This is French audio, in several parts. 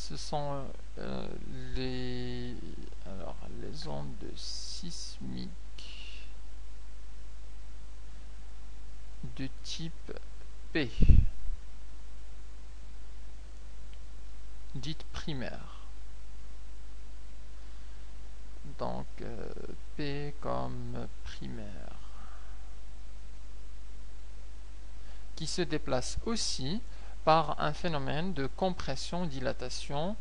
ce sont les ondes sismiques de type P, dites primaires. Donc P comme primaire, qui se déplace aussi par un phénomène de compression-dilatation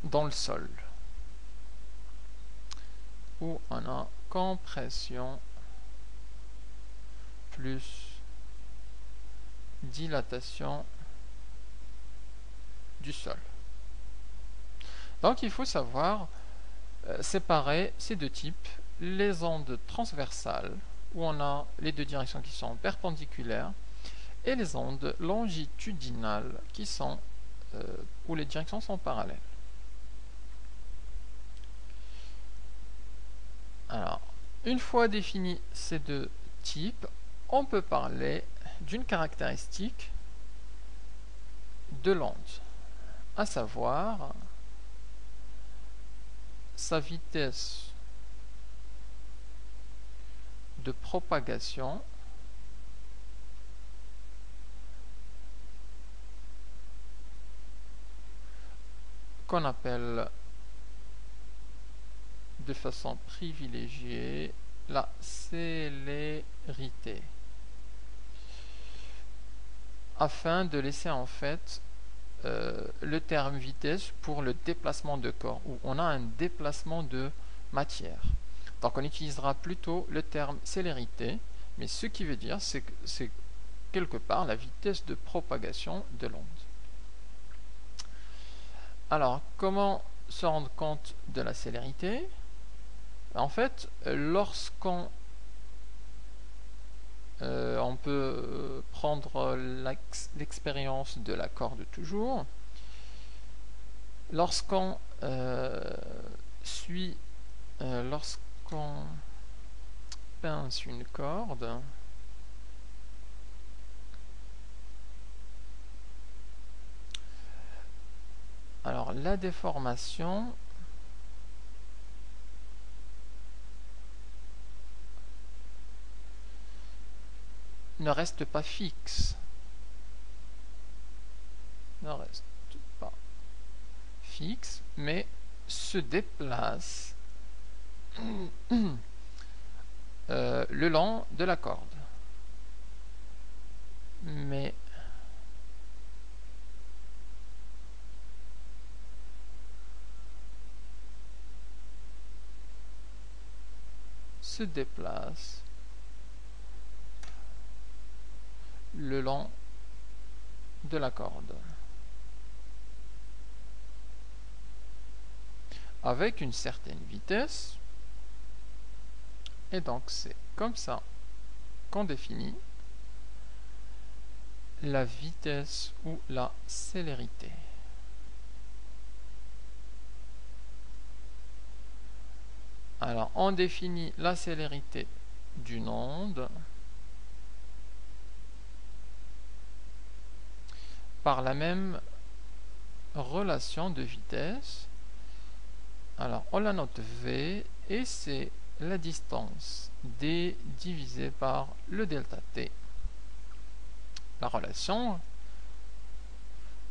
dans le sol, où on a compression plus dilatation du sol. Donc il faut savoir séparer ces deux types, les ondes transversales, où on a les deux directions qui sont perpendiculaires, et les ondes longitudinales qui sont où les directions sont parallèles. Alors, une fois définis ces deux types, on peut parler d'une caractéristique de l'onde, à savoir sa vitesse de propagation qu'on appelle de façon privilégiée la célérité, afin de laisser en fait le terme vitesse pour le déplacement de corps, où on a un déplacement de matière. Donc on utilisera plutôt le terme célérité, mais ce qui veut dire c'est que c'est quelque part la vitesse de propagation de l'onde. Alors, comment se rendre compte de la célérité? En fait, lorsqu'on on peut prendre l'expérience de la corde toujours. Lorsqu'on lorsqu'on pince une corde, alors la déformation ne reste pas fixe. Ne reste pas fixe, mais se déplace le long de la corde. Mais se déplace le long de la corde avec une certaine vitesse, et donc c'est comme ça qu'on définit la vitesse ou la célérité. Alors on définit la célérité d'une onde par la même relation de vitesse. Alors on la note V, et c'est la distance D divisée par le delta T. La relation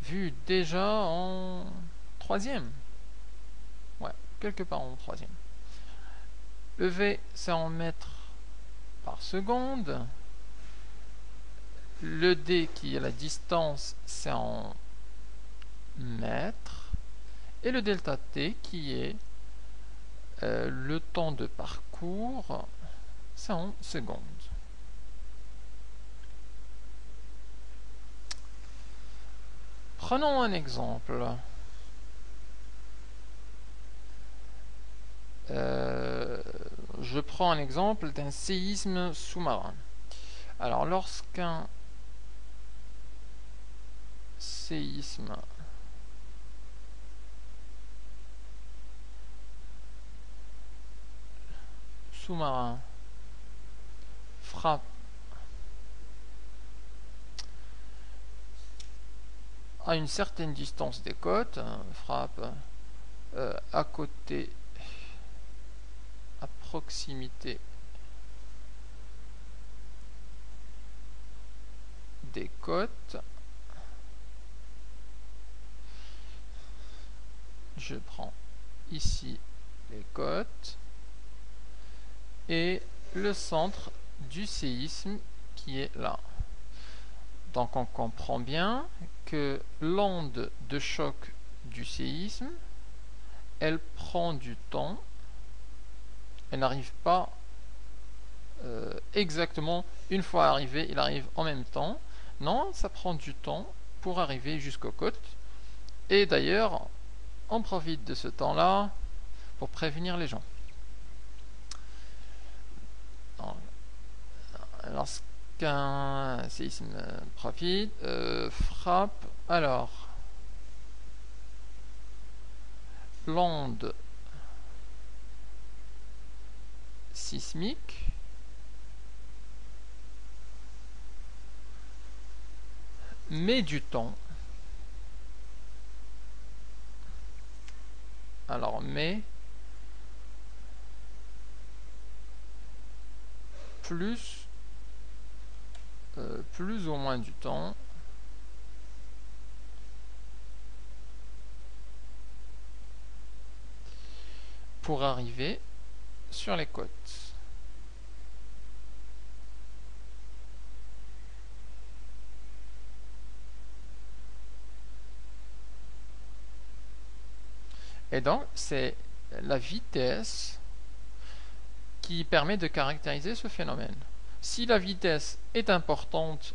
vue déjà en troisième. Ouais, quelque part en troisième. Le V, c'est en mètres par seconde. Le D, qui est la distance, c'est en mètres. Et le delta T, qui est le temps de parcours, c'est en secondes. Prenons un exemple. Je prends un exemple d'un séisme sous-marin. Alors, lorsqu'un séisme sous-marin frappe à une certaine distance des côtes, frappe à côté, à proximité des côtes. Je prends ici les côtes et le centre du séisme qui est là. Donc on comprend bien que l'onde de choc du séisme, elle prend du temps, elle n'arrive pas exactement une fois arrivé, il arrive en même temps. Non, ça prend du temps pour arriver jusqu'aux côtes. Et d'ailleurs, on profite de ce temps-là pour prévenir les gens. Lorsqu'un séisme frappe, alors l'onde sismique met du temps. Alors, mais plus ou moins du temps pour arriver sur les côtes. Et donc, c'est la vitesse qui permet de caractériser ce phénomène. Si la vitesse est importante,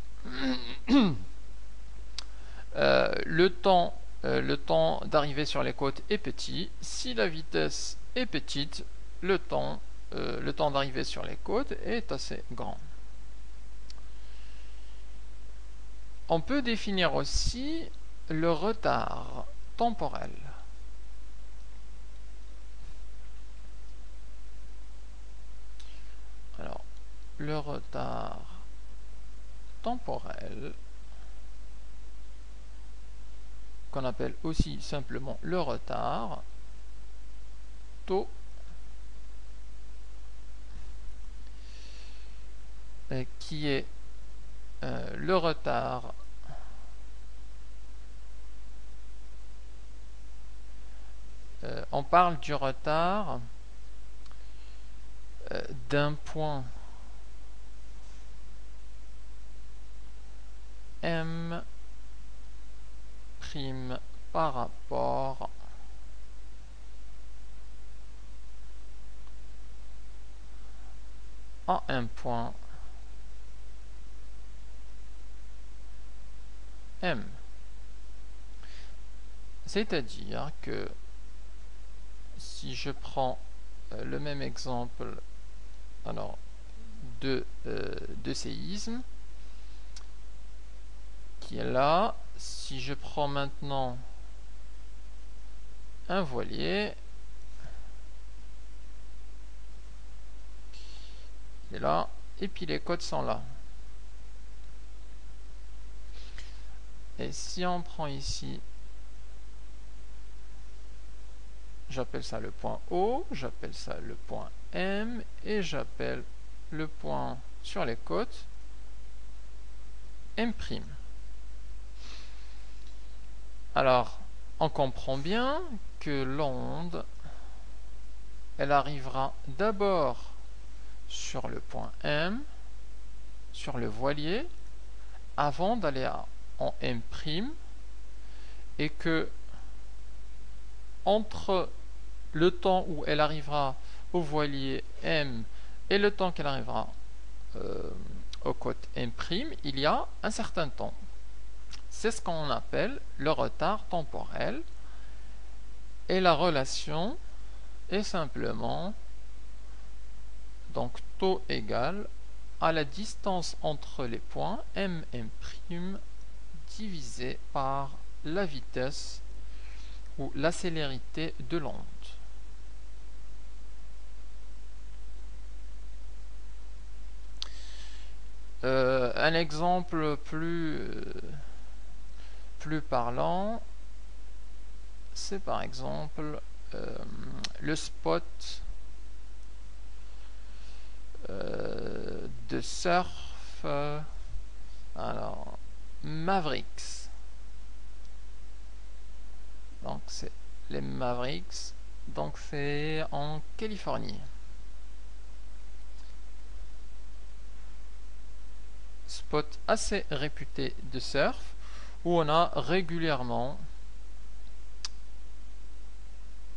le temps d'arriver sur les côtes est petit. Si la vitesse est petite, le temps d'arriver sur les côtes est assez grand. On peut définir aussi le retard temporel. Alors, le retard temporel, qu'on appelle aussi simplement le retard, taux, qui est le retard on parle du retard d'un point M' par rapport à un point M. C'est-à-dire que si je prends le même exemple alors de séisme qui est là, si je prends maintenant un voilier, il est là, et puis les côtes sont là. Et si on prend ici, j'appelle ça le point O, j'appelle ça le point M, et j'appelle le point sur les côtes M'. Alors, on comprend bien que l'onde, elle arrivera d'abord sur le point M, sur le voilier, avant d'aller en M', et que entre le temps où elle arrivera au voilier M et le temps qu'elle arrivera aux côtes M', il y a un certain temps. C'est ce qu'on appelle le retard temporel, et la relation est simplement donc taux égal à la distance entre les points M', divisé par la vitesse ou la célérité de l'onde. Un exemple plus plus parlant, c'est par exemple le spot de surf, alors Mavericks. Donc c'est les Mavericks, donc c'est en Californie. Spot assez réputé de surf où on a régulièrement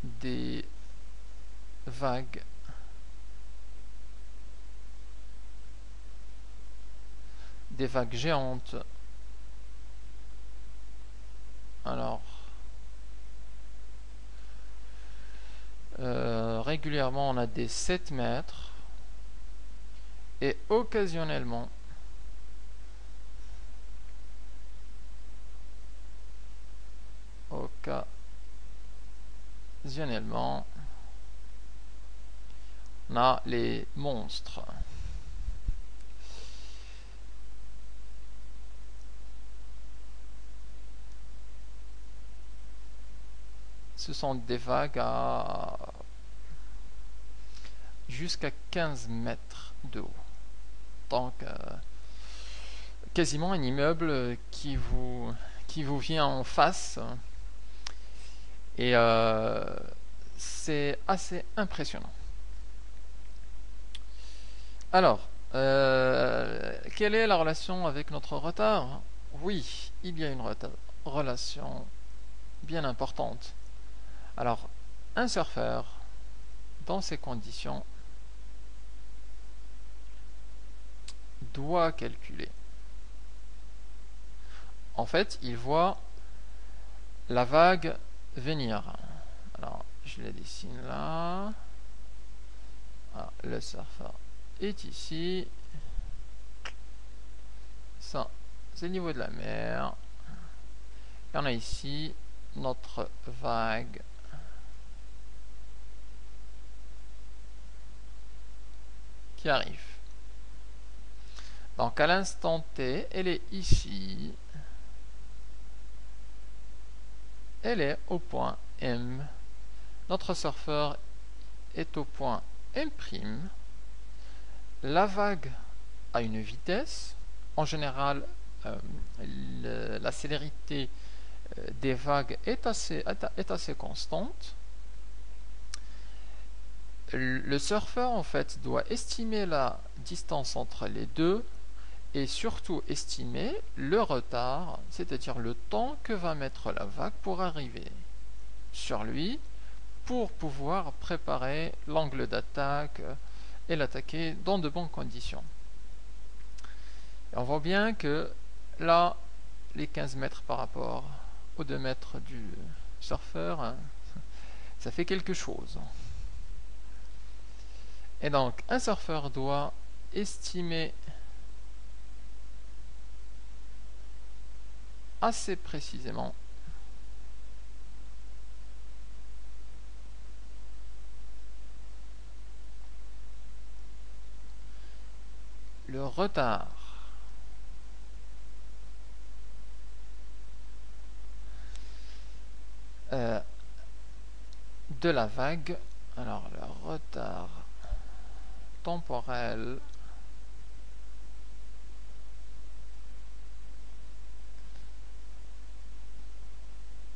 des vagues géantes. Alors régulièrement on a des 7 mètres et occasionnellement on a les monstres. Ce sont des vagues à jusqu'à 15 mètres de haut. Donc quasiment un immeuble qui vous vient en face. Et c'est assez impressionnant. Alors, quelle est la relation avec notre retard? Oui, il y a une relation bien importante. Alors, un surfeur, dans ces conditions, doit calculer. En fait, il voit la vague venir. Alors, je la dessine là. Ah, le surfeur est ici. Ça, c'est le niveau de la mer. Et on a ici notre vague qui arrive. Donc à l'instant T, elle est ici. Elle est au point M. Notre surfeur est au point M'. La vague a une vitesse. En général, la célérité des vagues est assez constante. Le surfeur en fait doit estimer la distance entre les deux et surtout estimer le retard, c'est-à-dire le temps que va mettre la vague pour arriver sur lui pour pouvoir préparer l'angle d'attaque et l'attaquer dans de bonnes conditions. Et on voit bien que là, les 15 mètres par rapport aux 2 mètres du surfeur, hein, ça fait quelque chose. Et donc, un surfeur doit estimer assez précisément le retard de la vague. Alors, le retard temporel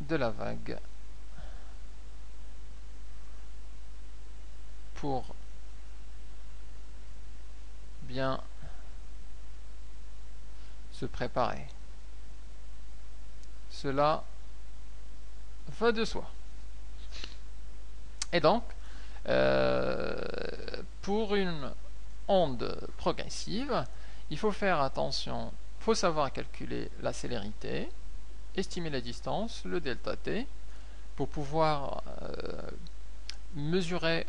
de la vague pour bien se préparer. Cela va de soi. Et donc, pour une onde progressive, il faut faire attention, il faut savoir calculer la célérité, estimer la distance, le delta t, pour pouvoir mesurer